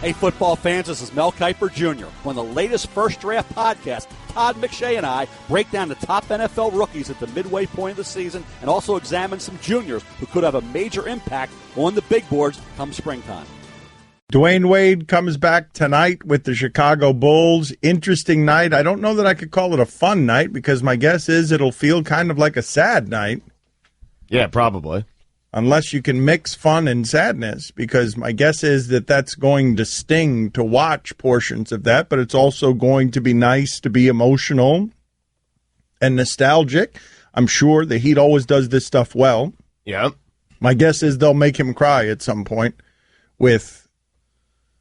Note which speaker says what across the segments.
Speaker 1: Hey, football fans, this is Mel Kiper Jr. On the latest First Draft podcast, Todd McShay and I break down the top NFL rookies at the midway point of the season and also examine some juniors who could have a major impact on the big boards come springtime.
Speaker 2: Dwyane Wade comes back tonight with the Chicago Bulls. Interesting night. I don't know that I could call it a fun night because my guess is it'll feel kind of like a sad night.
Speaker 3: Yeah, probably.
Speaker 2: Unless you can mix fun and sadness, because my guess is that that's going to sting to watch portions of that, but it's also going to be nice to be emotional and nostalgic. I'm sure the Heat always does this stuff well.
Speaker 3: Yeah.
Speaker 2: My guess is they'll make him cry at some point with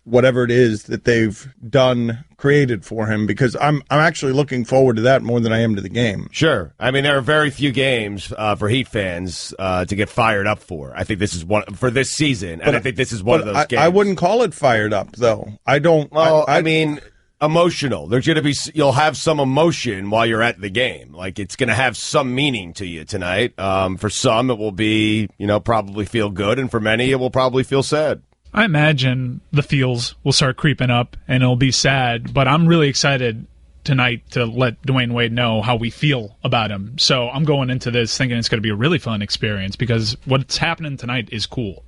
Speaker 2: whatever it is that they've done, created for him, because I'm actually looking forward to that more than I am to the game.
Speaker 3: Sure. I mean, there are very few games for Heat fans to get fired up for. I think this is one for this season, and I think this is one of those games.
Speaker 2: I wouldn't call it fired up, though. I don't.
Speaker 3: Well, I mean, emotional. There's going to be, you'll have some emotion while you're at the game. Like, it's going to have some meaning to you tonight. For some, it will be, probably feel good, and for many, it will probably feel sad.
Speaker 4: I imagine the feels will start creeping up and it'll be sad, but I'm really excited tonight to let Dwyane Wade know how we feel about him. So I'm going into this thinking it's going to be a really fun experience because what's happening tonight is cool.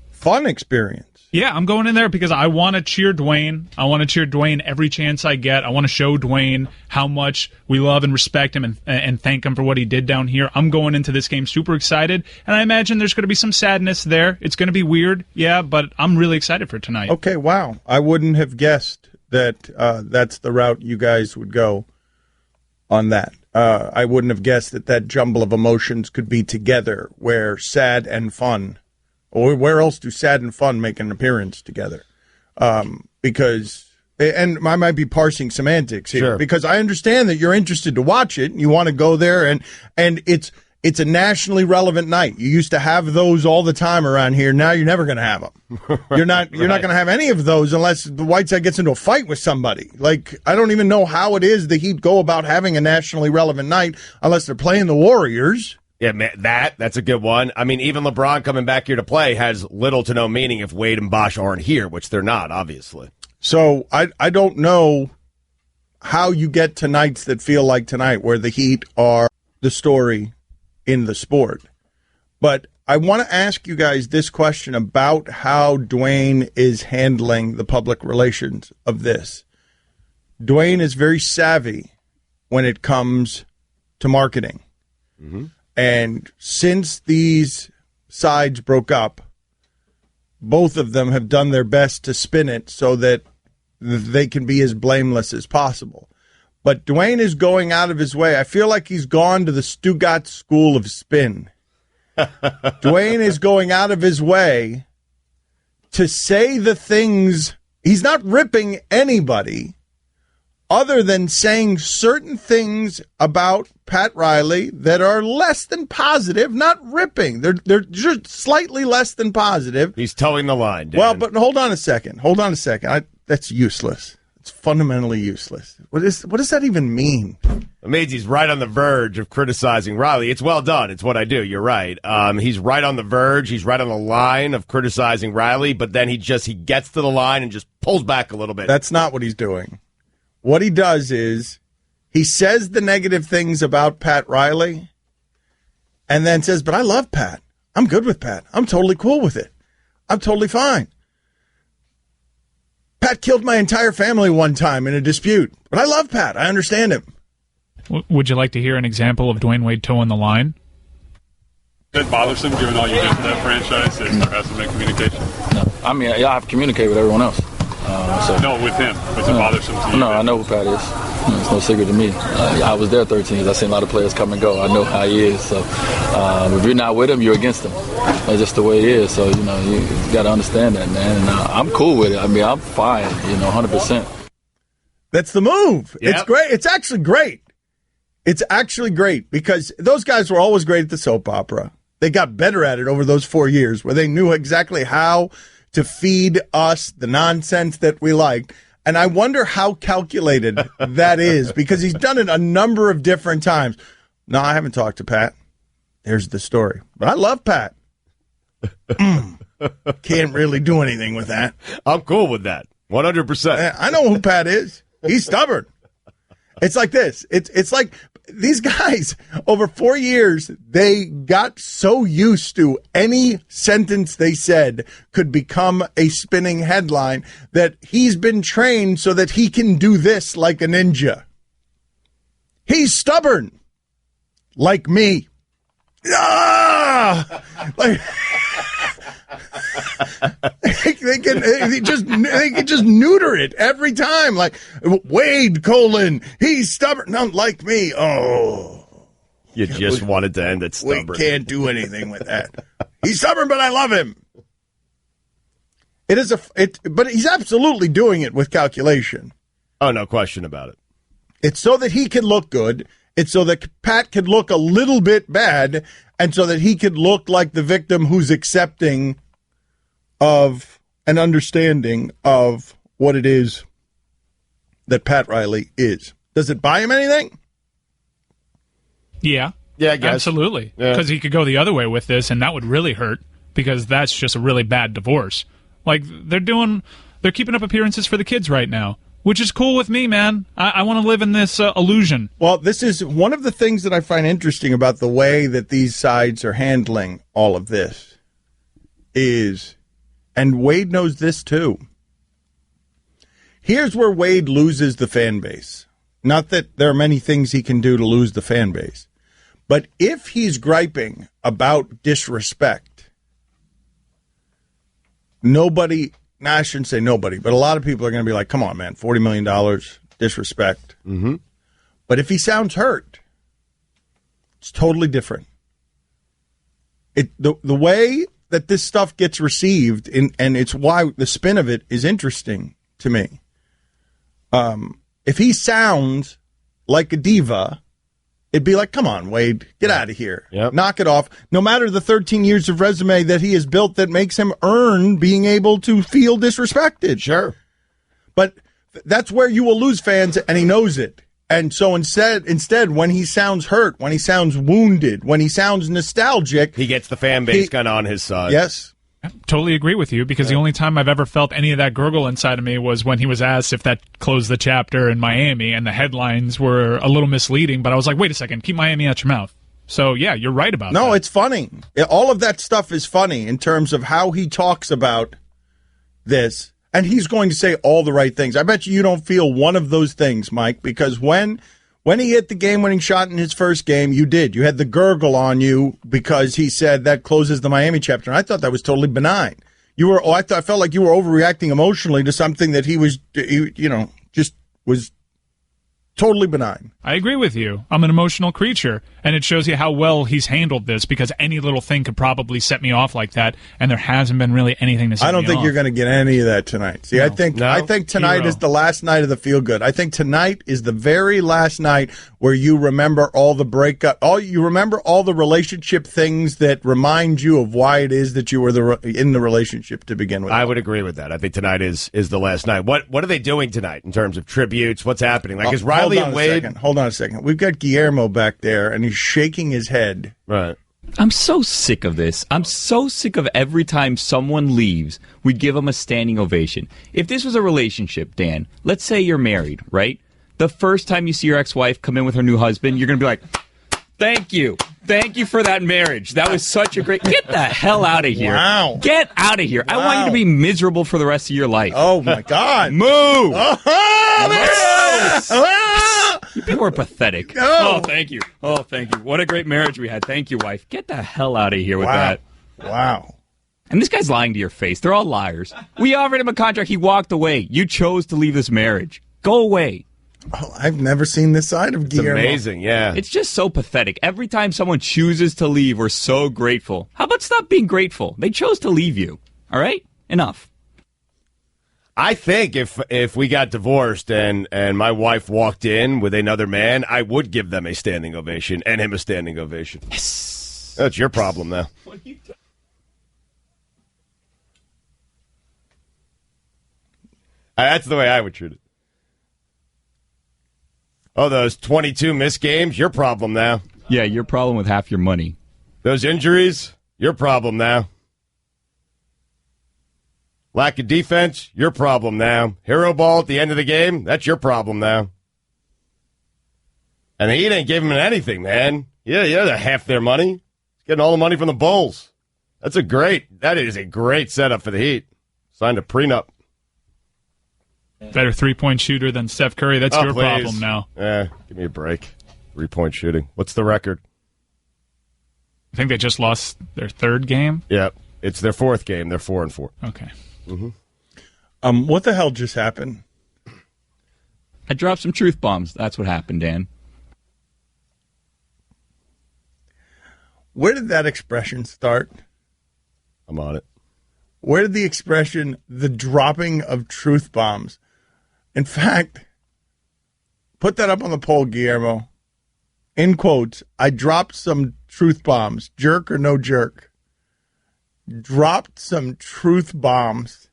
Speaker 2: Fun experience.
Speaker 4: Yeah, I'm going in there because I want to cheer Dwyane. I want to cheer Dwyane every chance I get. I want to show Dwyane how much we love and respect him and thank him for what he did down here. I'm going into this game super excited, and I imagine there's going to be some sadness there. It's going to be weird, yeah, but I'm really excited for tonight.
Speaker 2: Okay, wow. I wouldn't have guessed that that's the route you guys would go on that. I wouldn't have guessed that jumble of emotions could be together, where sad and fun. Or where else do sad and fun make an appearance together? Because, and I might be parsing semantics here,
Speaker 3: sure,
Speaker 2: because I understand that you're interested to watch it and you want to go there, and it's a nationally relevant night. You used to have those all the time around here. Now you're never going to have them. You're not going to have any of those unless the Whiteside gets into a fight with somebody. Like, I don't even know how it is the Heat go about having a nationally relevant night unless they're playing the Warriors.
Speaker 3: Yeah, man, that's a good one. I mean, even LeBron coming back here to play has little to no meaning if Wade and Bosh aren't here, which they're not, obviously.
Speaker 2: So I don't know how you get to nights that feel like tonight where the Heat are the story in the sport. But I want to ask you guys this question about how Dwyane is handling the public relations of this. Dwyane is very savvy when it comes to marketing.
Speaker 3: Mm-hmm.
Speaker 2: And since these sides broke up, both of them have done their best to spin it so that they can be as blameless as possible. But Dwyane is going out of his way. I feel like he's gone to the Stugotz school of spin. Dwyane is going out of his way to say the things. He's not ripping anybody other than saying certain things about Pat Riley that are less than positive, not ripping. They're just slightly less than positive.
Speaker 3: He's towing the line, Dan.
Speaker 2: Well, but hold on a second. That's useless. It's fundamentally useless. What does that even mean?
Speaker 3: It means he's right on the verge of criticizing Riley. It's well done. It's what I do. You're right. He's right on the verge. He's right on the line of criticizing Riley, but then he gets to the line and just pulls back a little bit.
Speaker 2: That's not what he's doing. What he does is he says the negative things about Pat Riley and then says, but I love Pat. I'm good with Pat. I'm totally cool with it. I'm totally fine. Pat killed my entire family one time in a dispute, but I love Pat. I understand him.
Speaker 4: Would you like to hear an example of Dwyane Wade towing the line?
Speaker 5: Is it bothersome given all you did for that franchise that there hasn't been communication?
Speaker 6: No. I mean, I have to communicate with everyone else.
Speaker 5: No, with him. Was it bothersome to you?
Speaker 6: No, I know who Pat is. It's no secret to me. I was there 13 years. I've seen a lot of players come and go. I know how he is. So if you're not with him, you're against him. That's just the way it is. So, you got to understand that, man. And I'm cool with it. I mean, I'm fine, 100%.
Speaker 2: That's the move.
Speaker 3: Yep.
Speaker 2: It's great. It's actually great. It's actually great because those guys were always great at the soap opera. They got better at it over those 4 years where they knew exactly how to feed us the nonsense that we liked. And I wonder how calculated that is because he's done it a number of different times. No, I haven't talked to Pat. There's the story. But I love Pat. Can't really do anything with that.
Speaker 3: I'm cool with that. 100%.
Speaker 2: I know who Pat is. He's stubborn. It's like this. It's like these guys, over 4 years, they got so used to any sentence they said could become a spinning headline that he's been trained so that he can do this like a ninja. He's stubborn. Like me. Ah! Like... they can just neuter it every time. Like Wade : he's stubborn. Not like me. Oh,
Speaker 3: you just wanted to end it stubborn.
Speaker 2: We can't do anything with that. He's stubborn, but I love him. But he's absolutely doing it with calculation.
Speaker 3: Oh, no question about it.
Speaker 2: It's so that he can look good. It's so that Pat could look a little bit bad, and so that he could look like the victim who's accepting of an understanding of what it is that Pat Riley is. Does it buy him anything?
Speaker 4: Yeah.
Speaker 3: Yeah, I guess.
Speaker 4: Absolutely. Because he could go the other way with this, and that would really hurt, because that's just a really bad divorce. Like, they're keeping up appearances for the kids right now, which is cool with me, man. I want to live in this illusion.
Speaker 2: Well, this is one of the things that I find interesting about the way that these sides are handling all of this is, and Wade knows this too, here's where Wade loses the fan base. Not that there are many things he can do to lose the fan base, but if he's griping about disrespect, I shouldn't say nobody, but a lot of people are going to be like, come on, man, $40 million, disrespect.
Speaker 3: Mm-hmm.
Speaker 2: But if he sounds hurt, it's totally different. The way that this stuff gets received, and it's why the spin of it is interesting to me. If he sounds like a diva, it'd be like, come on, Wade, get out of here.
Speaker 3: Yep.
Speaker 2: Knock it off. No matter the 13 years of resume that he has built that makes him earn being able to feel disrespected.
Speaker 3: Sure.
Speaker 2: But that's where you will lose fans, and he knows it. And so instead, when he sounds hurt, when he sounds wounded, when he sounds nostalgic,
Speaker 3: he gets the fan base kind of on his side.
Speaker 2: Yes.
Speaker 4: I totally agree with you, because the only time I've ever felt any of that gurgle inside of me was when he was asked if that closed the chapter in Miami, and the headlines were a little misleading, but I was like, wait a second, keep Miami out your mouth. So, yeah, you're right about that.
Speaker 2: No, it's funny. All of that stuff is funny in terms of how he talks about this, and he's going to say all the right things. I bet you don't feel one of those things, Mike, because when he hit the game-winning shot in his first game, you did. You had the gurgle on you because he said that closes the Miami chapter. And I thought that was totally benign. I felt like you were overreacting emotionally to something that he was, just was totally benign.
Speaker 4: I agree with you. I'm an emotional creature, and it shows you how well he's handled this, because any little thing could probably set me off like that, and there hasn't been really anything to set me off.
Speaker 2: I don't think you're going to get any of that tonight. See, no. I think tonight is the last night of the feel-good. I think tonight is the very last night where you remember all the breakup, you remember all the relationship things that remind you of why it is that you were in the relationship to begin with.
Speaker 3: I would agree with that. I think tonight is the last night. What are they doing tonight in terms of tributes? What's happening? Like, is Riley and Wade...
Speaker 2: Hold on a second. We've got Guillermo back there, and he's shaking his head.
Speaker 3: Right.
Speaker 7: I'm so sick of this. I'm so sick of every time someone leaves, we give them a standing ovation. If this was a relationship, Dan, let's say you're married, right? The first time you see your ex-wife come in with her new husband, you're going to be like, thank you. Thank you for that marriage. That was such a great... Get the hell out of here.
Speaker 2: Wow.
Speaker 7: Get out of here. Wow. I want you to be miserable for the rest of your life.
Speaker 2: Oh, my God.
Speaker 7: Move.
Speaker 2: Oh,
Speaker 7: you people are pathetic.
Speaker 2: No.
Speaker 7: Oh, thank you. Oh, thank you. What a great marriage we had. Thank you, wife. Get the hell out of here with that.
Speaker 2: Wow.
Speaker 7: And this guy's lying to your face. They're all liars. We offered him a contract. He walked away. You chose to leave this marriage. Go away.
Speaker 2: Oh, I've never seen this side of Guillermo.
Speaker 3: It's amazing, yeah.
Speaker 7: It's just so pathetic. Every time someone chooses to leave, we're so grateful. How about stop being grateful? They chose to leave you. All right? Enough.
Speaker 3: I think if we got divorced and my wife walked in with another man, I would give them a standing ovation and him a standing ovation.
Speaker 7: Yes.
Speaker 3: That's your problem now.
Speaker 7: What are you doing?
Speaker 3: That's the way I would treat it. Oh, those 22 missed games, your problem now.
Speaker 7: Yeah, your problem with half your money.
Speaker 3: Those injuries, your problem now. Lack of defense, your problem now. Hero ball at the end of the game, that's your problem now. And the Heat ain't giving him anything, man. Yeah, half their money. He's getting all the money from the Bulls. That is a great setup for the Heat. Signed a prenup.
Speaker 4: Better three-point shooter than Steph Curry. That's your problem now.
Speaker 3: Give me a break. 3-point shooting. What's the record?
Speaker 4: I think they just lost their third game.
Speaker 3: Yeah, it's their fourth game. They're 4-4.
Speaker 4: Okay.
Speaker 3: Mm-hmm.
Speaker 2: What the hell just happened?
Speaker 7: I dropped some truth bombs. That's what happened, Dan.
Speaker 2: Where did that expression start?
Speaker 3: I'm on it.
Speaker 2: Where did the expression, the dropping of truth bombs? In fact, put that up on the poll, Guillermo. In quotes, I dropped some truth bombs. Jerk or no jerk? Dropped some truth bombs.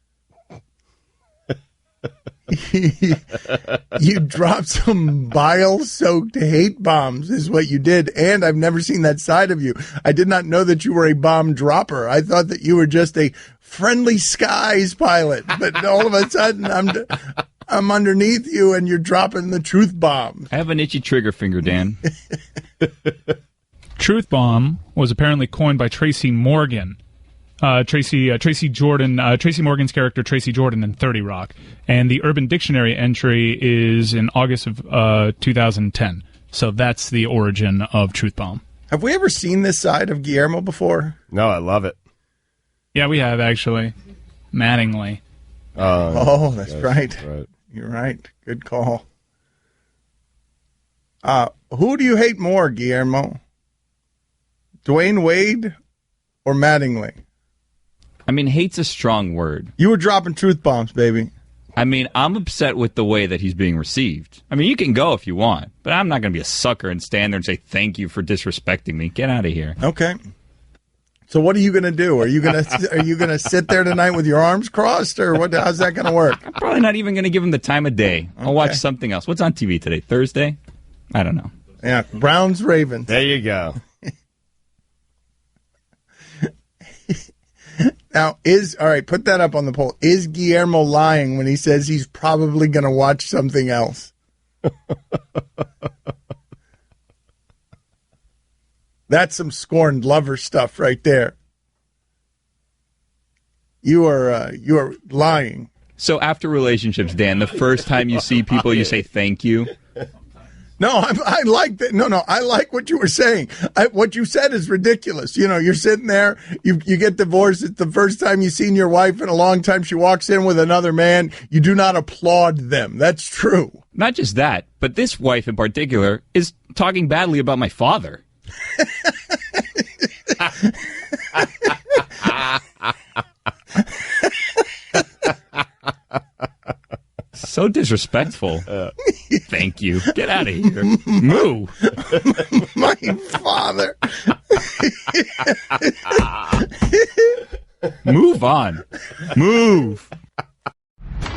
Speaker 2: You dropped some bile-soaked hate bombs is what you did, and I've never seen that side of you. I did not know that you were a bomb dropper. I thought that you were just a friendly skies pilot, but all of a sudden I'm underneath you and you're dropping the truth bomb.
Speaker 7: I have an itchy trigger finger, Dan.
Speaker 4: Truth bomb was apparently coined by Tracy Morgan. Tracy Morgan's character Tracy Jordan in 30 Rock, and the Urban Dictionary entry is in August of 2010. So that's the origin of truth bomb.
Speaker 2: Have we ever seen this side of Guillermo before?
Speaker 3: No, I love it.
Speaker 4: Yeah, we have actually. Mattingly.
Speaker 2: That's right. You're right. Good call. Who do you hate more, Guillermo? Dwyane Wade or Mattingly?
Speaker 7: I mean, hate's a strong word.
Speaker 2: You were dropping truth bombs, baby.
Speaker 7: I mean, I'm upset with the way that he's being received. I mean, you can go if you want, but I'm not going to be a sucker and stand there and say thank you for disrespecting me. Get out of here.
Speaker 2: Okay. So what are you going to do? Are you going to sit there tonight with your arms crossed, or what? How's that going to work?
Speaker 7: I'm probably not even going to give him the time of day. I'll watch something else. What's on TV today? Thursday? I don't know.
Speaker 2: Yeah, Browns Ravens.
Speaker 3: There you go.
Speaker 2: Now, all right, put that up on the poll. Is Guillermo lying when he says he's probably going to watch something else? That's some scorned lover stuff right there. You are lying.
Speaker 7: So after relationships, Dan, the first time you see people, you say thank you.
Speaker 2: No, I like that. No, I like what you were saying. What you said is ridiculous. You know, you're sitting there, you get divorced. It's the first time you've seen your wife in a long time. She walks in with another man. You do not applaud them. That's true.
Speaker 7: Not just that, but this wife in particular is talking badly about my father. So disrespectful. Thank you. Get out of here. Moo.
Speaker 2: My father.
Speaker 7: Move on. Move.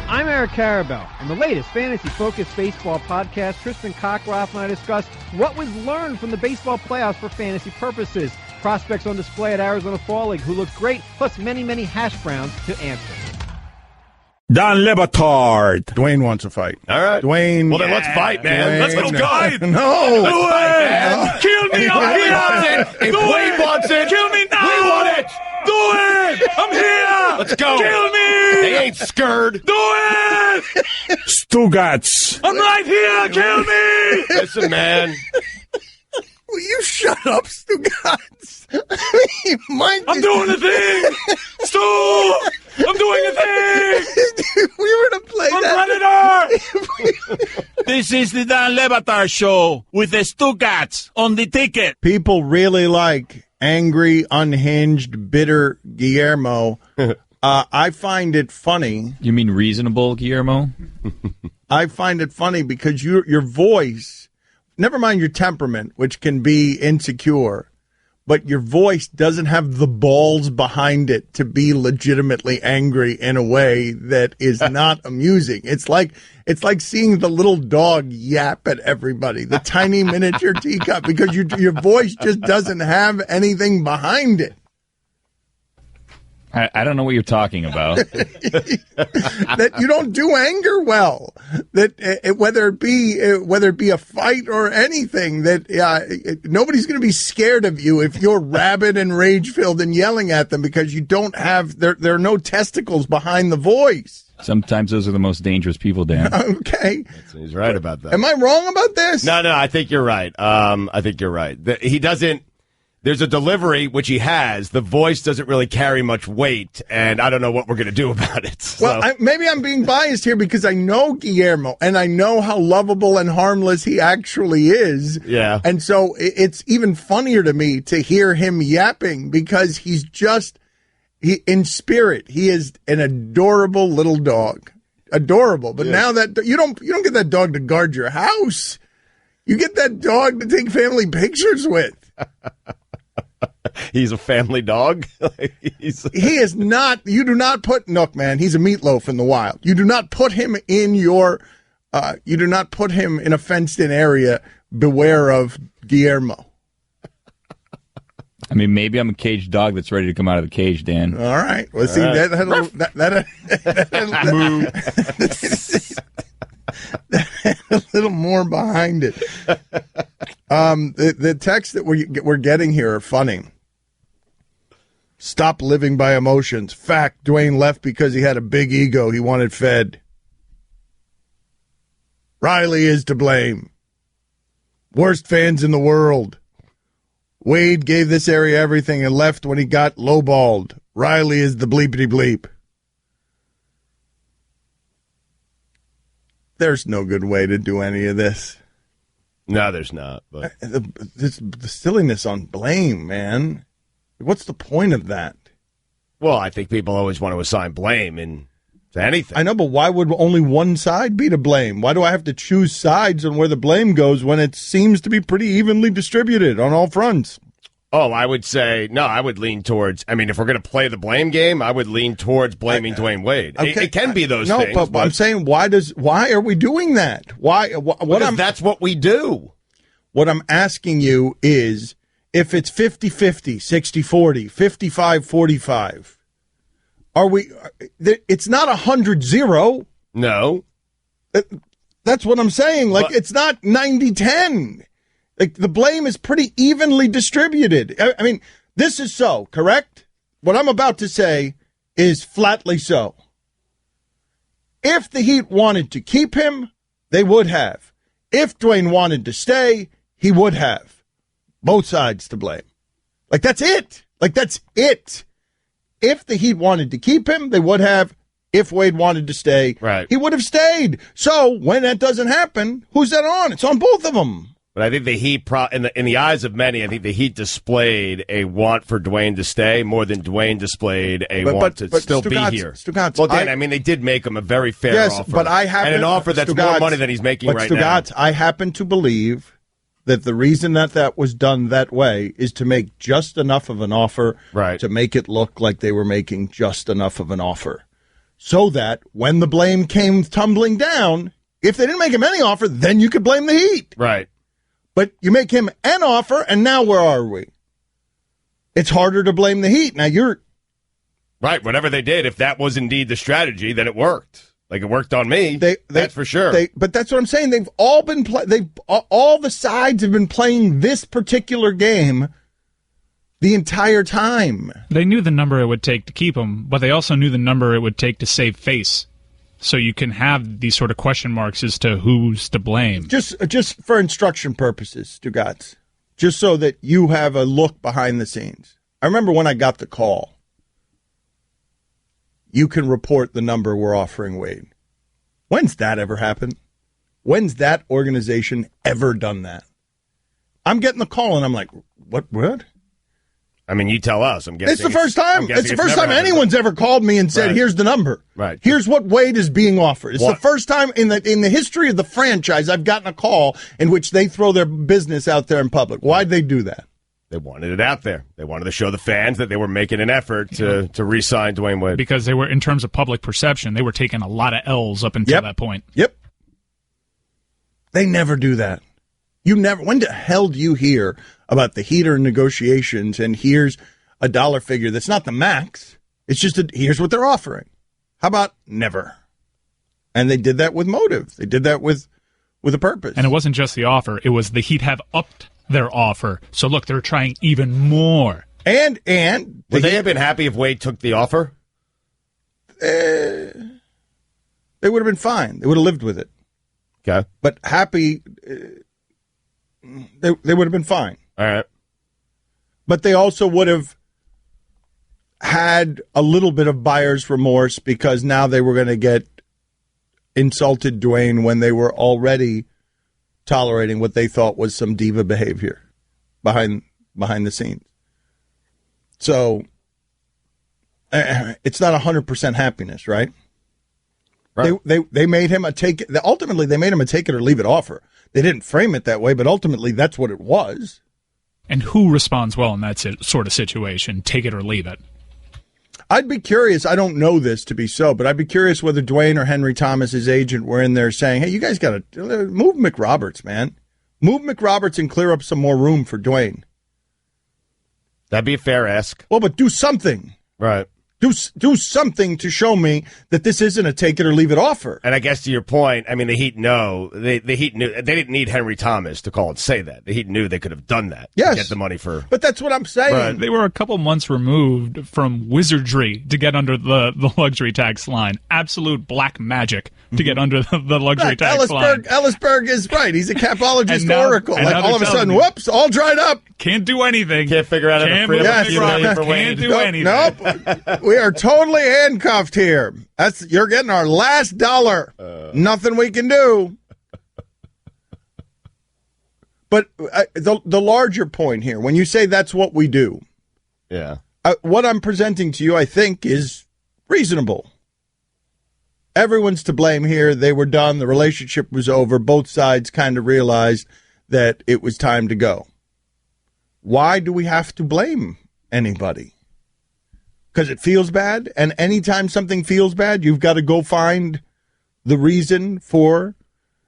Speaker 8: I'm Eric Carabell. In the latest fantasy-focused baseball podcast, Tristan Cockroft and I discussed what was learned from the baseball playoffs for fantasy purposes, prospects on display at Arizona Fall League who looked great, plus many, many hash browns to answer.
Speaker 9: Don Batard.
Speaker 2: Dwyane wants to fight.
Speaker 3: All right.
Speaker 2: Dwyane.
Speaker 3: Well, then let's fight, man. Let's go, guys.
Speaker 2: No.
Speaker 3: Do it.
Speaker 4: Kill me. I'm here.
Speaker 3: If Wade wants it,
Speaker 4: Kill me now.
Speaker 3: we want it.
Speaker 4: Do it. I'm here.
Speaker 3: Let's go.
Speaker 4: Kill me.
Speaker 3: They ain't scared.
Speaker 4: Do it.
Speaker 9: Stugotz.
Speaker 4: I'm right here. Kill me.
Speaker 3: Listen, man.
Speaker 2: Will you shut up, Stugotz?
Speaker 4: I'm doing the thing. Stu. I'm doing a thing.
Speaker 2: We were to play
Speaker 4: I'm
Speaker 2: that.
Speaker 9: This is the Dan Le Batard Show with the Stugotz on the ticket.
Speaker 2: People really like angry, unhinged, bitter Guillermo. I find it funny.
Speaker 7: You mean reasonable, Guillermo?
Speaker 2: I find it funny because your voice, never mind your temperament, which can be insecure, but your voice doesn't have the balls behind it to be legitimately angry in a way that is not amusing. It's like seeing the little dog yap at everybody, the tiny miniature teacup, because your voice just doesn't have anything behind it.
Speaker 7: I don't know what you're talking about.
Speaker 2: That you don't do anger well. That whether it be a fight or anything, that nobody's going to be scared of you if you're rabid and rage filled and yelling at them because you don't have there are no testicles behind the voice.
Speaker 7: Sometimes those are the most dangerous people, Dan.
Speaker 2: Okay,
Speaker 3: he's right about that.
Speaker 2: Am I wrong about this?
Speaker 3: No, I think you're right. I think you're right. He doesn't. There's a delivery, which he has. The voice doesn't really carry much weight, and I don't know what we're going to do about it. So.
Speaker 2: Well, maybe I'm being biased here because I know Guillermo, and I know how lovable and harmless he actually is.
Speaker 3: Yeah.
Speaker 2: And so it's even funnier to me to hear him yapping because he's just, in spirit, he is an adorable little dog. Adorable. But now that you don't get that dog to guard your house. You get that dog to take family pictures with.
Speaker 3: He's a family dog.
Speaker 2: He is not. You do not put Nook, man. He's a meatloaf in the wild. You do not put him in your. You do not put him in a fenced-in area. Beware of Guillermo.
Speaker 7: I mean, maybe I'm a caged dog that's ready to come out of the cage, Dan.
Speaker 2: All right. Well, see a little more behind it. The texts that we're getting here are funny. Stop living by emotions. Fact, Dwyane left because he had a big ego. He wanted fed. Riley is to blame. Worst fans in the world. Wade gave this area everything and left when he got lowballed. Riley is the bleepity bleep. There's no good way to do any of this.
Speaker 3: No, there's not. But
Speaker 2: the silliness on blame, man. What's the point of that?
Speaker 3: Well, I think people always want to assign blame to anything.
Speaker 2: I know, but why would only one side be to blame? Why do I have to choose sides on where the blame goes when it seems to be pretty evenly distributed on all fronts?
Speaker 3: Oh, I would say, no, I would lean towards, I mean, if we're going to play the blame game, I would lean towards blaming Dwyane Wade. Okay, it can be those things.
Speaker 2: No, but I'm saying, why are we doing that? Because
Speaker 3: that's what we do.
Speaker 2: What I'm asking you is, if it's 50-50, 60-40, 55-45, are we? It's not 100-0.
Speaker 3: No.
Speaker 2: That's what I'm saying. Like, it's not 90-10. Like, the blame is pretty evenly distributed. I mean, this is so, correct? What I'm about to say is flatly so. If the Heat wanted to keep him, they would have. If Dwyane wanted to stay, he would have. Both sides to blame. Like, that's it. If the Heat wanted to keep him, they would have. If Wade wanted to stay, he would have stayed. So when that doesn't happen, who's that on? It's on both of them.
Speaker 3: But I think the Heat, in the eyes of many, I think the Heat displayed a want for Dwyane to stay more than Dwyane displayed a want to still be here.
Speaker 2: Stugotz,
Speaker 3: well, Dan, I mean, they did make him a very fair offer.
Speaker 2: But I happen,
Speaker 3: and an offer that's more money than he's making right now.
Speaker 2: I happen to believe that the reason that was done that way is to make just enough of an offer to make it look like they were making just enough of an offer. So that when the blame came tumbling down, if they didn't make him any offer, then you could blame the Heat.
Speaker 3: Right.
Speaker 2: But you make him an offer, and now where are we? It's harder to blame the Heat. Now you're...
Speaker 3: Right, whatever they did, if that was indeed the strategy, then it worked. Like, it worked on me. That's for sure.
Speaker 2: But that's what I'm saying. They've all been all the sides have been playing this particular game the entire time.
Speaker 4: They knew the number it would take to keep him, but they also knew the number it would take to save face. So you can have these sort of question marks as to who's to blame.
Speaker 2: Just for instruction purposes, Stugotz. Just so that you have a look behind the scenes. I remember when I got the call. You can report the number we're offering Wade. When's that ever happened? When's that organization ever done that? I'm getting the call, and I'm like, what? I
Speaker 3: mean, you tell us. I'm guessing
Speaker 2: it's the first time. It's the first time anyone's ever called me and said, "Here's the number.
Speaker 3: Right.
Speaker 2: Here's what Wade is being offered." It's the first time in the history of the franchise I've gotten a call in which they throw their business out there in public. Why'd they do that?
Speaker 3: They wanted it out there. They wanted to show the fans that they were making an effort to re-sign Dwyane Wade.
Speaker 4: Because they were, in terms of public perception, they were taking a lot of L's up until that point.
Speaker 2: Yep. They never do that. You never. When the hell do you hear about the Heater negotiations and here's a dollar figure that's not the max? It's just here's what they're offering. How about never? And they did that with motive. They did that with a purpose.
Speaker 4: And it wasn't just the offer. It was the Heat have upped their offer. So, look, they're trying even more.
Speaker 2: And
Speaker 3: would they have been happy if Wade took the offer?
Speaker 2: They would have been fine. They would have lived with it.
Speaker 3: Okay.
Speaker 2: But happy, they would have been fine.
Speaker 3: All right.
Speaker 2: But they also would have had a little bit of buyer's remorse because now they were going to get insulted Dwyane when they were already tolerating what they thought was some diva behavior behind the scenes. So it's not 100% happiness, right? Right. They made him ultimately they made him a take it or leave it offer. They didn't frame it that way, but ultimately that's what it was.
Speaker 4: And who responds well in that sort of situation? Take it or leave it.
Speaker 2: I'd be curious. I don't know this to be so, but I'd be curious whether Dwyane or Henry Thomas, his agent, were in there saying, hey, you guys got to move McRoberts, man. Move McRoberts and clear up some more room for Dwyane.
Speaker 3: That'd be a fair ask.
Speaker 2: Well, but do something.
Speaker 3: Right.
Speaker 2: Do something to show me that this isn't a take it or leave it offer.
Speaker 3: And I guess to your point, I mean, the Heat know. The Heat knew. They didn't need Henry Thomas to call and say that. The Heat knew they could have done that.
Speaker 2: Yes.
Speaker 3: To get the money for.
Speaker 2: But that's what I'm saying.
Speaker 3: Right.
Speaker 4: They were a couple months removed from wizardry to get under the luxury tax line. Absolute black magic to get under the luxury tax line.
Speaker 2: Ellisberg is right. He's a capologist
Speaker 4: now,
Speaker 2: oracle. Like all of a sudden, whoops, all dried up.
Speaker 4: Can't do anything.
Speaker 3: Can't figure out how to free up a few million for Wade.
Speaker 4: Can't do anything.
Speaker 2: Nope. We are totally handcuffed here. You're getting our last dollar. Nothing we can do. But the larger point here, when you say that's what we do,
Speaker 3: yeah,
Speaker 2: what I'm presenting to you, I think, is reasonable. Everyone's to blame here. They were done. The relationship was over. Both sides kind of realized that it was time to go. Why do we have to blame anybody? Because it feels bad, and anytime something feels bad, you've got to go find the reason for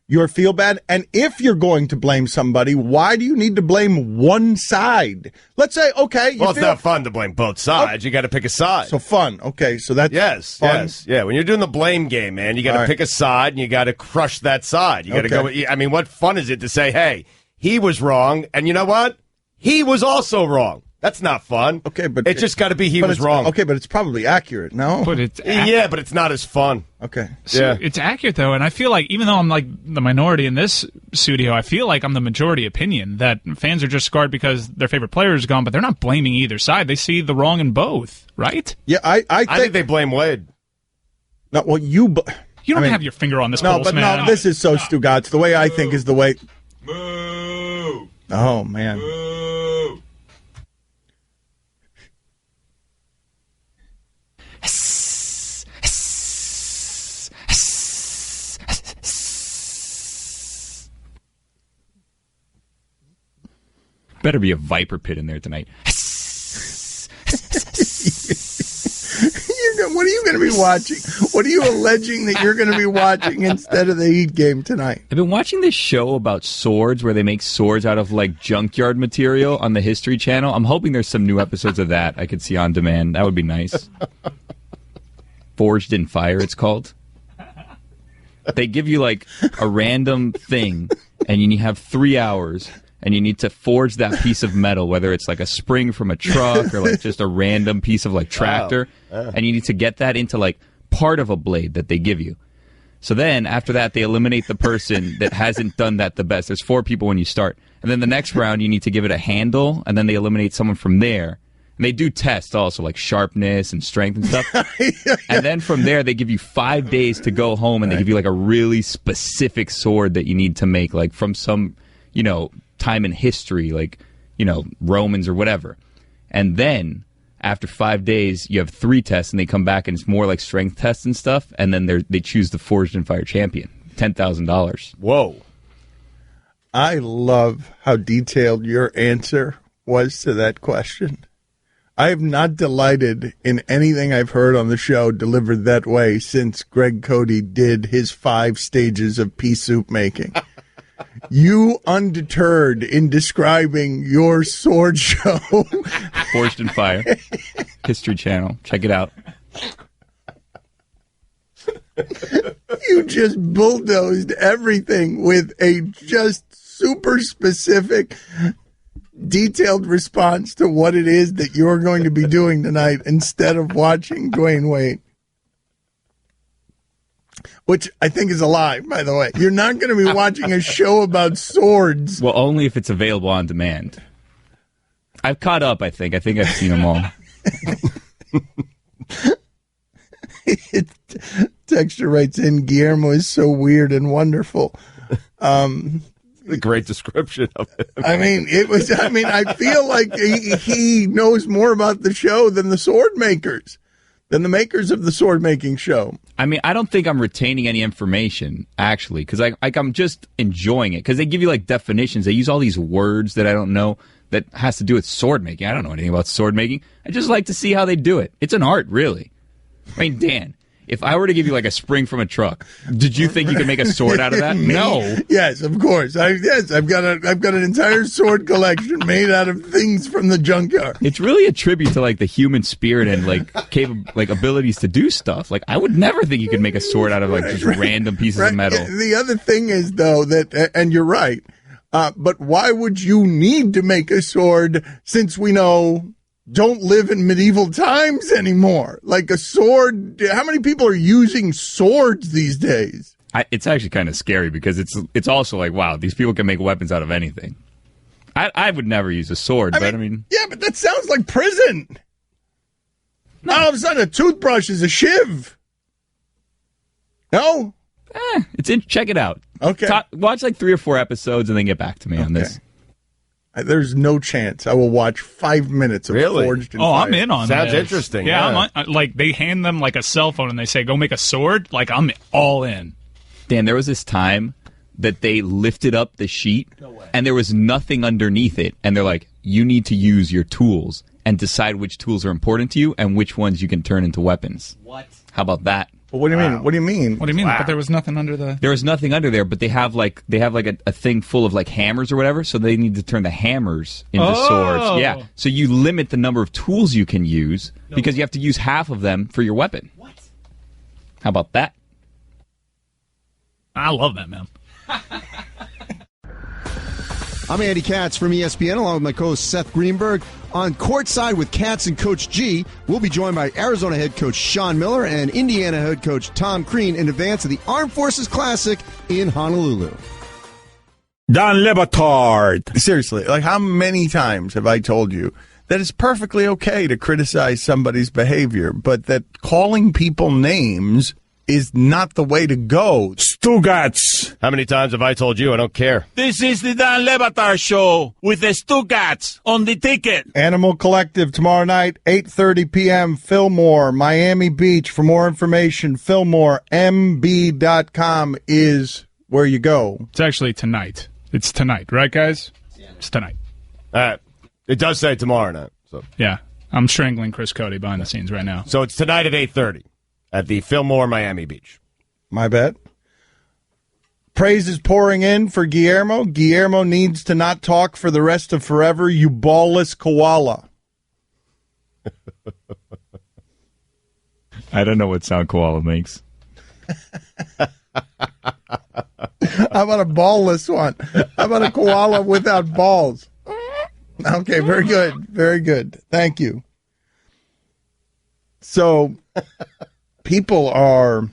Speaker 2: your feel bad. And if you're going to blame somebody, why do you need to blame one side? Let's say, okay.
Speaker 3: Well, it's not fun to blame both sides. You got to pick a side.
Speaker 2: So fun. Okay, so that's fun.
Speaker 3: Yeah. When you're doing the blame game, man, you got to pick a side, and you got to crush that side. You got to go. I mean, what fun is it to say, hey, he was wrong, and you know what? He was also wrong. That's not fun. Okay, but it's just got to be he was wrong.
Speaker 2: Okay, but it's probably accurate, no?
Speaker 4: But it's
Speaker 3: but it's not as fun.
Speaker 2: Okay.
Speaker 4: So it's accurate though, and I feel like even though I'm like the minority in this studio, I feel like I'm the majority opinion that fans are just scarred because their favorite player is gone, but they're not blaming either side. They see the wrong in both, right?
Speaker 2: Yeah, I think
Speaker 3: they blame Wade.
Speaker 2: No, well, you
Speaker 4: don't have your finger on this pulse, man.
Speaker 2: No, this is so Stugotz. The way I think is the way.
Speaker 9: Boo!
Speaker 2: Oh man.
Speaker 9: Boo!
Speaker 7: Better be a viper pit in there tonight.
Speaker 2: What are you going to be watching? What are you alleging that you're going to be watching instead of the Heat game tonight?
Speaker 7: I've been watching this show about swords where they make swords out of like junkyard material on the History Channel. I'm hoping there's some new episodes of that I could see on demand. That would be nice. Forged in Fire, it's called. They give you like a random thing, and you have 3 hours. And you need to forge that piece of metal, whether it's like a spring from a truck or like just a random piece of like tractor. Wow. And you need to get that into like part of a blade that they give you. So then after that, they eliminate the person that hasn't done that the best. There's 4 people when you start. And then the next round, you need to give it a handle, and then they eliminate someone from there. And they do tests also, like sharpness and strength and stuff. And then from there, they give you 5 days to go home, and they give you like a really specific sword that you need to make, like from some, time in history, like, Romans or whatever. And then after 5 days, you have 3 tests, and they come back, and it's more like strength tests and stuff. And then they choose the Forged in Fire champion, $10,000.
Speaker 3: Whoa!
Speaker 2: I love how detailed your answer was to that question. I have not delighted in anything I've heard on the show delivered that way since Greg Cody did his 5 stages of pea soup making. You undeterred in describing your sword show.
Speaker 7: Forged in Fire. History Channel. Check it out.
Speaker 2: You just bulldozed everything with a just super specific, detailed response to what it is that you're going to be doing tonight instead of watching Dwyane Wade. Which I think is a lie, by the way. You're not going to be watching a show about swords.
Speaker 7: Well, only if it's available on demand. I've caught up, I think. I think I've seen them all.
Speaker 2: Texture writes in, Guillermo is so weird and wonderful.
Speaker 3: A great description of it.
Speaker 2: I feel like he knows more about the show than the sword makers, than the makers of the sword making show.
Speaker 7: I mean, I don't think I'm retaining any information, actually, because I'm just enjoying it. Because they give you, like, definitions. They use all these words that I don't know that has to do with sword making. I don't know anything about sword making. I just like to see how they do it. It's an art, really. I mean, Dan, if I were to give you, like, a spring from a truck, did you think you could make a sword out of that? No.
Speaker 2: Yes, of course. I've got an entire sword collection made out of things from the junkyard.
Speaker 7: It's really a tribute to, like, the human spirit and, like, abilities to do stuff. Like, I would never think you could make a sword out of, like, just random pieces of metal.
Speaker 2: The other thing is, though, that, and you're right, but why would you need to make a sword since we know don't live in medieval times anymore? Like a sword, how many people are using swords these days?
Speaker 7: It's actually kind of scary because it's also like, wow, these people can make weapons out of anything. I would never use a sword, but
Speaker 2: yeah, but that sounds like prison. No. All of a sudden, a toothbrush is a shiv. No?
Speaker 7: Check it out.
Speaker 2: Okay.
Speaker 7: Watch like 3 or 4 episodes and then get back to me on this.
Speaker 2: There's no chance I will watch 5 minutes of Forged in Fire.
Speaker 4: I'm in on that.
Speaker 3: Sounds interesting.
Speaker 4: Yeah, like they hand them like a cell phone and they say, go make a sword. Like, I'm all in.
Speaker 7: Dan, there was this time that they lifted up the sheet and there was nothing underneath it. And they're like, you need to use your tools and decide which tools are important to you and which ones you can turn into weapons.
Speaker 4: What?
Speaker 7: How about that?
Speaker 2: Well, what do you mean? What do you mean?
Speaker 4: What do you mean?
Speaker 7: Wow.
Speaker 4: But there was nothing under the...
Speaker 7: There was nothing under there, but they have like a thing full of like hammers or whatever, so they need to turn the hammers into swords. Yeah. So you limit the number of tools you can use because you have to use half of them for your weapon. What? How about that?
Speaker 4: I love that, man.
Speaker 10: I'm Andy Katz from ESPN, along with my co-host Seth Greenberg. On Courtside with Katz and Coach G, we'll be joined by Arizona head coach Sean Miller and Indiana head coach Tom Crean in advance of the Armed Forces Classic in Honolulu.
Speaker 9: Dan Le Batard.
Speaker 2: Seriously, like how many times have I told you that it's perfectly okay to criticize somebody's behavior, but that calling people names is not the way to go?
Speaker 9: Stugotz.
Speaker 3: How many times have I told you I don't care?
Speaker 9: This is the Dan Le Batard Show with the Stugotz on the ticket.
Speaker 2: Animal Collective tomorrow night, 8:30 p.m., Fillmore, Miami Beach. For more information, FillmoreMB.com is where you go.
Speaker 4: It's actually tonight. It's tonight, right, guys? Yeah. It's tonight.
Speaker 3: It does say tomorrow night. So
Speaker 4: yeah, I'm strangling Chris Cody behind the scenes right now.
Speaker 3: So it's tonight at 8:30 at the Fillmore, Miami Beach.
Speaker 2: My bet. Praise is pouring in for Guillermo. Guillermo needs to not talk for the rest of forever, you ballless koala.
Speaker 7: I don't know what sound koala makes.
Speaker 2: How about a ballless one? How about a koala without balls? Okay, very good. Very good. Thank you. So, people are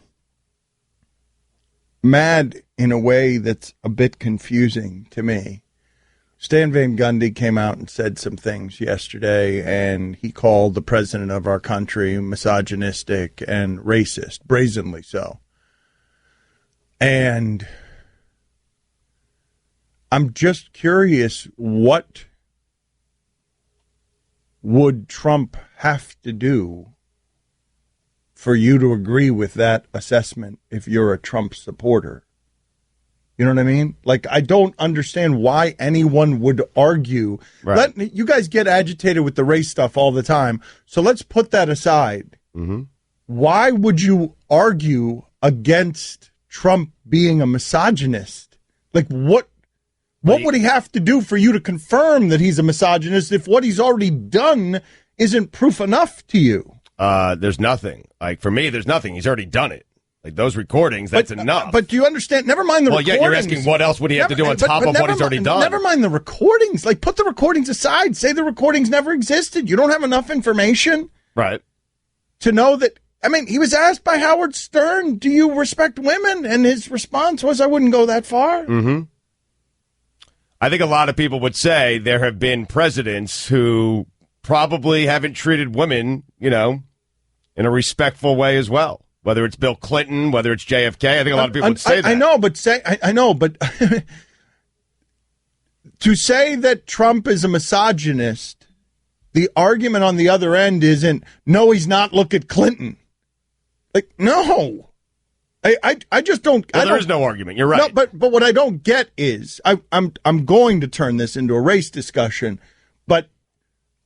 Speaker 2: mad in a way that's a bit confusing to me. Stan Van Gundy came out and said some things yesterday, and he called the president of our country misogynistic and racist, brazenly so. And I'm just curious, what would Trump have to do for you to agree with that assessment if you're a Trump supporter? You know what I mean? Like, I don't understand why anyone would argue.
Speaker 3: Right.
Speaker 2: You guys get agitated with the race stuff all the time, so let's put that aside.
Speaker 3: Mm-hmm.
Speaker 2: Why would you argue against Trump being a misogynist? Like, what would he have to do for you to confirm that he's a misogynist if what he's already done isn't proof enough to you?
Speaker 3: there's nothing. Like, for me, there's nothing. He's already done it. Like, those recordings, that's enough.
Speaker 2: But do you understand? Never mind the recordings.
Speaker 3: Well, you're asking what else would he have to do on top of what he's already done.
Speaker 2: Never mind the recordings. Like, put the recordings aside. Say the recordings never existed. You don't have enough information.
Speaker 3: Right.
Speaker 2: To know that, I mean, he was asked by Howard Stern, do you respect women? And his response was, I wouldn't go that far.
Speaker 3: Mm-hmm. I think a lot of people would say there have been presidents who probably haven't treated women, in a respectful way as well. Whether it's Bill Clinton, whether it's JFK, I think a lot of people would say that.
Speaker 2: I know, but to say that Trump is a misogynist, the argument on the other end isn't, no, he's not, look at Clinton. Like, no. I just don't.
Speaker 3: Well, there is no argument. You're right.
Speaker 2: No, but what I don't get is, I'm going to turn this into a race discussion, but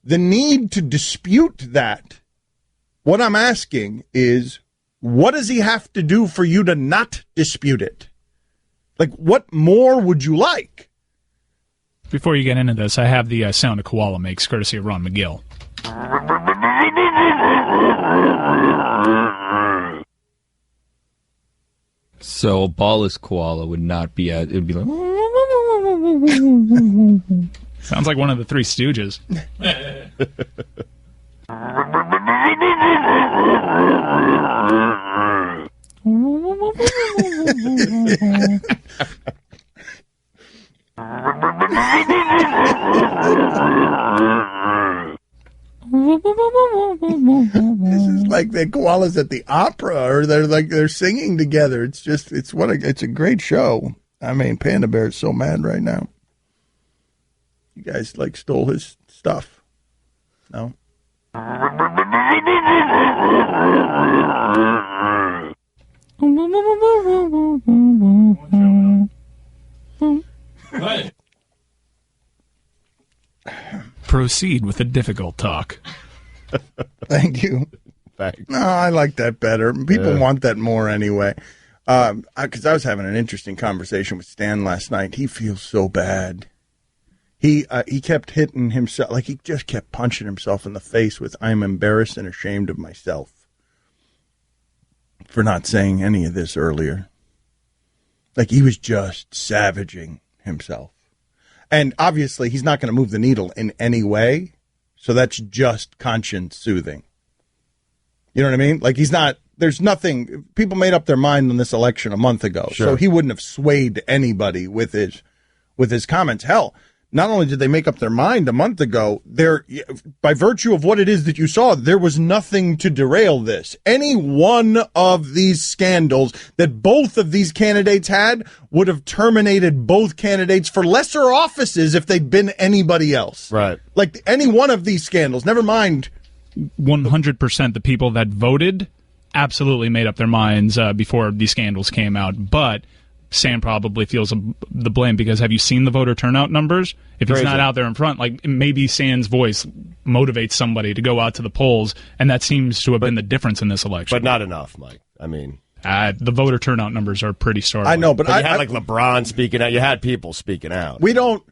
Speaker 2: the need to dispute that, what I'm asking is, what does he have to do for you to not dispute it? Like, what more would you like?
Speaker 4: Before you get into this, I have the sound a koala makes, courtesy of Ron McGill.
Speaker 7: So a ballless koala would not be it would be like...
Speaker 4: Sounds like one of the Three Stooges.
Speaker 2: This is like the koalas at the opera, or they're singing together. It's a great show. I mean, Panda Bear is so mad right now. You guys stole his stuff. No.
Speaker 4: What? Proceed with the difficult talk.
Speaker 2: Thank you.
Speaker 3: Thanks.
Speaker 2: No, I like that better. People want that more anyway. Because I was having an interesting conversation with Stan last night. He feels so bad. He kept hitting himself, like he just kept punching himself in the face with, I'm embarrassed and ashamed of myself for not saying any of this earlier. Like he was just savaging himself. And obviously he's not going to move the needle in any way. So that's just conscience soothing. You know what I mean? Like there's nothing, people made up their mind on this election a month ago.
Speaker 3: Sure.
Speaker 2: So he wouldn't have swayed anybody with his comments. Hell, not only did they make up their mind a month ago, by virtue of what it is that you saw, there was nothing to derail this. Any one of these scandals that both of these candidates had would have terminated both candidates for lesser offices if they'd been anybody else.
Speaker 3: Right.
Speaker 2: Like any one of these scandals, never mind.
Speaker 4: 100% the people that voted absolutely made up their minds before these scandals came out, but Sam probably feels the blame because have you seen the voter turnout numbers? If he's not out there in front, like maybe Sam's voice motivates somebody to go out to the polls, and that seems to have been the difference in this election.
Speaker 3: But not enough, Mike. I mean,
Speaker 4: the voter turnout numbers are pretty startling.
Speaker 2: I know, but
Speaker 3: you had LeBron speaking out. You had people speaking out.
Speaker 2: We don't,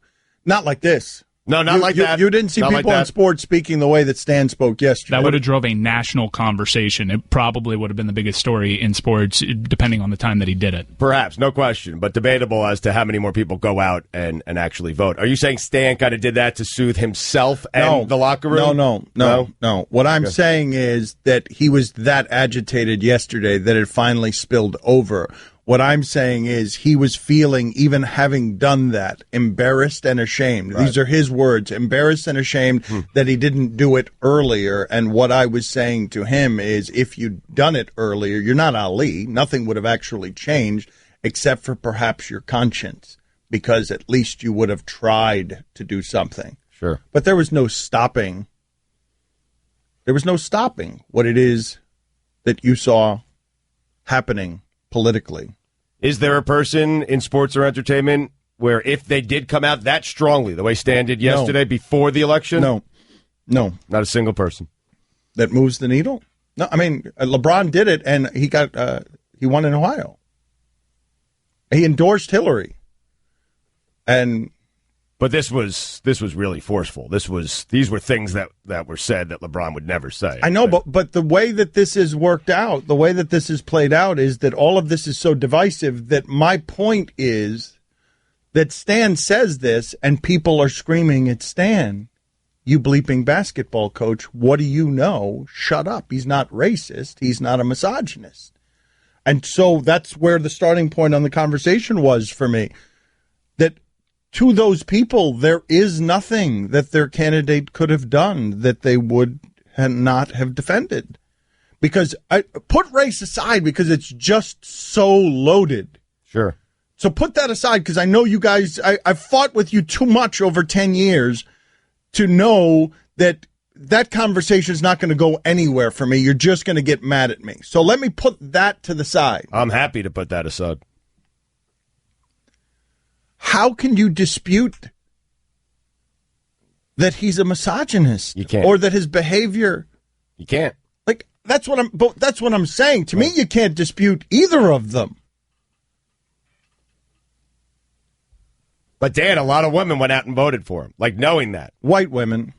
Speaker 2: not like this.
Speaker 3: No, not like that.
Speaker 2: You didn't see
Speaker 3: not
Speaker 2: people
Speaker 3: like
Speaker 2: in sports speaking the way that Stan spoke yesterday.
Speaker 4: That would have drove a national conversation. It probably would have been the biggest story in sports, depending on the time that he did it.
Speaker 3: Perhaps, no question, but debatable as to how many more people go out and actually vote. Are you saying Stan kind of did that to soothe himself and the locker room?
Speaker 2: No. What I'm saying is that he was that agitated yesterday that it finally spilled over. What I'm saying is he was feeling, even having done that, embarrassed and ashamed. Right. These are his words, embarrassed and ashamed that he didn't do it earlier. And what I was saying to him is if you'd done it earlier, you're not Ali. Nothing would have actually changed except for perhaps your conscience, because at least you would have tried to do something.
Speaker 3: Sure.
Speaker 2: But there was no stopping. There was no stopping what it is that you saw happening politically.
Speaker 3: Is there a person in sports or entertainment where if they did come out that strongly, the way Stan did yesterday before the election?
Speaker 2: No.
Speaker 3: Not a single person.
Speaker 2: That moves the needle? No, I mean, LeBron did it, and he won in Ohio. He endorsed Hillary. And
Speaker 3: But this was really forceful. These were things that were said that LeBron would never say.
Speaker 2: I know, but the way that this has worked out, the way that this has played out is that all of this is so divisive that my point is that Stan says this and people are screaming at Stan, you bleeping basketball coach, what do you know? Shut up. He's not racist. He's not a misogynist. And so that's where the starting point on the conversation was for me, that to those people, there is nothing that their candidate could have done that they would not have defended. Because I put race aside because it's just so loaded.
Speaker 3: Sure.
Speaker 2: So put that aside because I know you guys, I've fought with you too much over 10 years to know that that conversation is not going to go anywhere for me. You're just going to get mad at me. So let me put that to the side.
Speaker 3: I'm happy to put that aside.
Speaker 2: How can you dispute that he's a misogynist?
Speaker 3: You can't.
Speaker 2: Or that his behavior?
Speaker 3: You can't.
Speaker 2: Like that's what I'm saying. To me, you can't dispute either of them.
Speaker 3: But Dan, a lot of women went out and voted for him, like knowing that.
Speaker 2: White women.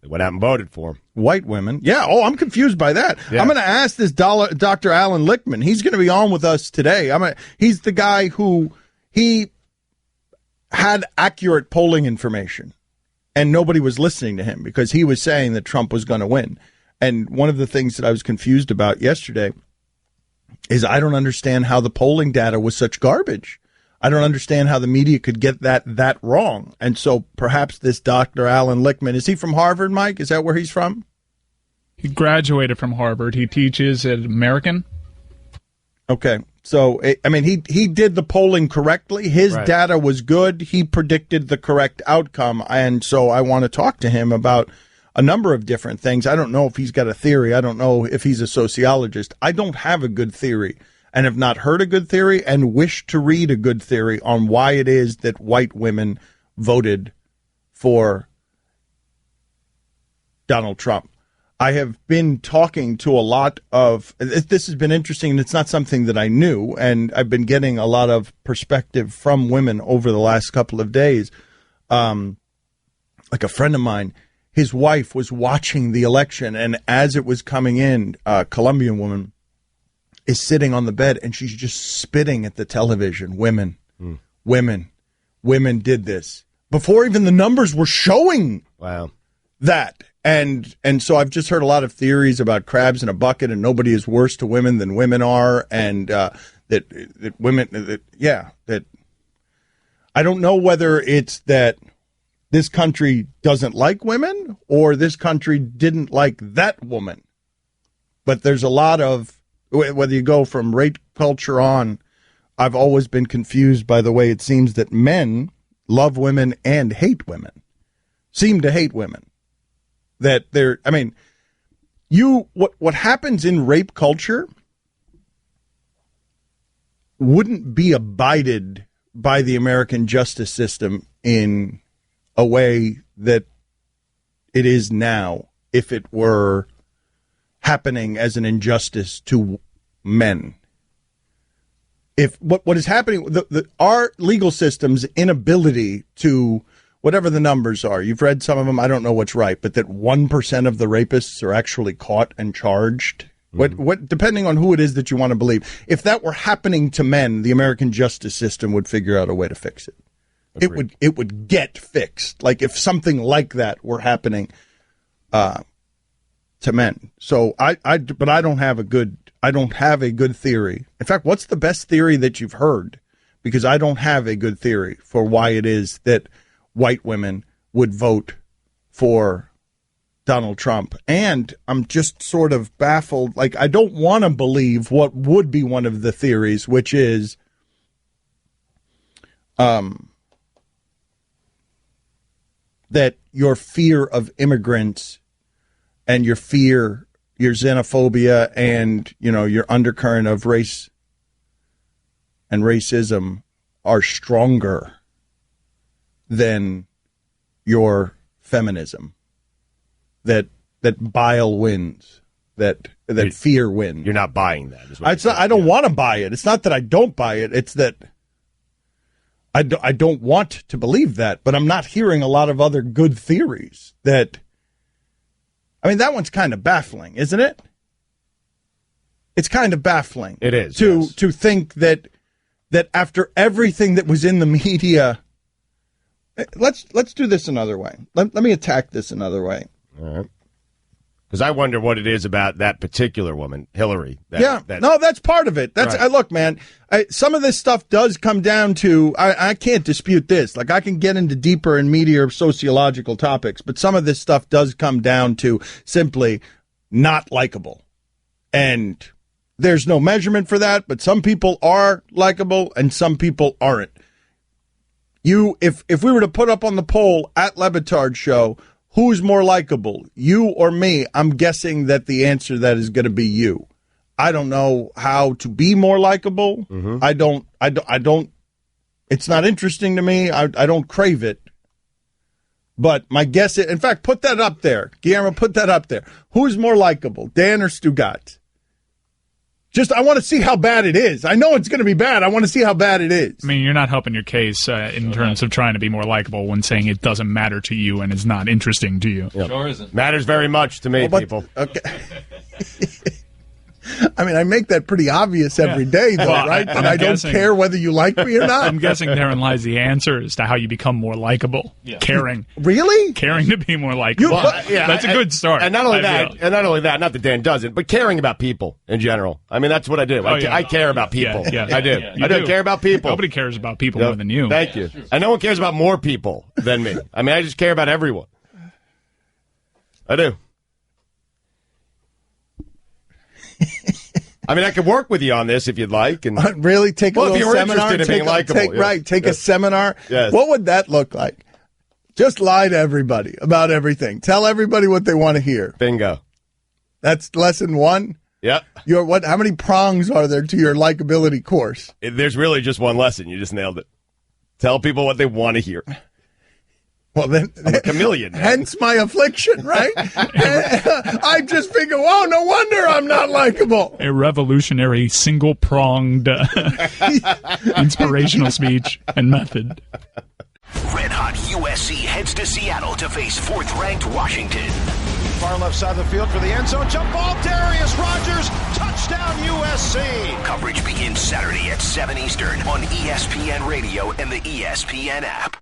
Speaker 3: They went out and voted for him.
Speaker 2: White women. Yeah. Oh, I'm confused by that.
Speaker 3: Yeah.
Speaker 2: I'm going to ask this Dr. Alan Lichtman. He's going to be on with us today. He's the guy who he had accurate polling information, and nobody was listening to him because he was saying that Trump was going to win. And one of the things that I was confused about yesterday is I don't understand how the polling data was such garbage. I don't understand how the media could get that wrong. And so perhaps this Dr. Alan Lichtman, is he from Harvard, Mike? Is that where he's from?
Speaker 4: He graduated from Harvard. He teaches at American.
Speaker 2: Okay. So, I mean, he did the polling correctly. His data was good. He predicted the correct outcome. And so I want to talk to him about a number of different things. I don't know if he's got a theory. I don't know if he's a sociologist. I don't have a good theory and have not heard a good theory and wish to read a good theory on why it is that white women voted for Donald Trump. I have been talking to a lot of, this has been interesting, and it's not something that I knew, and I've been getting a lot of perspective from women over the last couple of days. Like a friend of mine, his wife was watching the election, and as it was coming in, a Colombian woman is sitting on the bed, and she's just spitting at the television. Women did this. Before even the numbers were showing that. And so I've just heard a lot of theories about crabs in a bucket and nobody is worse to women than women are. And that women, that I don't know whether it's that this country doesn't like women or this country didn't like that woman. But there's a lot of, whether you go from rape culture on, I've always been confused by the way it seems that men love women and hate women, seem to hate women. That they're, I mean, what happens in rape culture wouldn't be abided by the American justice system in a way that it is now if it were happening as an injustice to men. If what is happening, our legal system's inability to, whatever the numbers are, you've read some of them, I don't know what's right, but that 1% of the rapists are actually caught and charged. What depending on who it is that you want to believe, if that were happening to men, the American justice system would figure out a way to fix it. Agreed. It would get fixed. Like if something like that were happening to men. So but I don't have a good theory. In fact, what's the best theory that you've heard? Because I don't have a good theory for why it is that white women would vote for Donald Trump. And I'm just sort of baffled. Like, I don't want to believe what would be one of the theories, which is that your fear of immigrants and your xenophobia and, your undercurrent of race and racism are stronger than your feminism, that bile wins, that fear wins.
Speaker 3: You're not buying that.
Speaker 2: I don't want to buy it. It's not that I don't buy it. It's that I don't want to believe that, but I'm not hearing a lot of other good theories that. I mean, that one's kind of baffling, isn't it? It's kind of baffling.
Speaker 3: It is
Speaker 2: to think that after everything that was in the media. Let's do this another way. Let me attack this another way.
Speaker 3: All right. Because I wonder what it is about that particular woman, Hillary.
Speaker 2: No, that's part of it. That's
Speaker 3: right.
Speaker 2: Look, man, some of this stuff does come down to, I can't dispute this. Like, I can get into deeper and meatier sociological topics, but some of this stuff does come down to simply not likable. And there's no measurement for that, but some people are likable and some people aren't. If we were to put up on the poll at Le Batard Show, who's more likable, you or me? I'm guessing that the answer to that is going to be you. I don't know how to be more likable. Mm-hmm. I don't. It's not interesting to me. I don't crave it. But my guess is, in fact, put that up there. Guillermo, put that up there. Who's more likable, Dan or Stugotz? I want to see how bad it is. I know it's going to be bad. I want to see how bad it is.
Speaker 4: I mean, you're not helping your case in terms of trying to be more likable when saying it doesn't matter to you and is not interesting to you.
Speaker 3: Yep.
Speaker 7: Sure isn't.
Speaker 3: Matters very much to me, people.
Speaker 2: Okay. I mean, I make that pretty obvious every day, though, right? That I don't care whether you like me or not.
Speaker 4: I'm guessing therein lies the answer as to how you become more likable. Yeah. Caring.
Speaker 2: Really?
Speaker 4: Caring to be more likable. That's a good start.
Speaker 3: And not only that, not that Dan doesn't, but caring about people in general. I mean, that's what I do. I care about people. Yeah. I do. I do care about people.
Speaker 4: Nobody cares about people more than you.
Speaker 3: Thank you. And no one cares about more people than me. I mean, I just care about everyone. I do. I mean, I could work with you on this if you'd like. And
Speaker 2: really? Take a little seminar? Take a seminar?
Speaker 3: Yes.
Speaker 2: What would that look like? Just lie to everybody about everything. Tell everybody what they want to hear.
Speaker 3: Bingo.
Speaker 2: That's lesson one?
Speaker 3: Yep.
Speaker 2: How many prongs are there to your likability course?
Speaker 3: There's really just one lesson. You just nailed it. Tell people what they want to hear.
Speaker 2: Well, then,
Speaker 3: I'm a chameleon. Man.
Speaker 2: Hence my affliction, right? I just figure, oh, no wonder I'm not likable.
Speaker 4: A revolutionary, single-pronged inspirational speech and method.
Speaker 11: Red-hot USC heads to Seattle to face fourth-ranked Washington.
Speaker 12: Far left side of the field for the end zone. Jump ball, Darius Rogers. Touchdown, USC.
Speaker 11: Coverage begins Saturday at 7 Eastern on ESPN Radio and the ESPN app.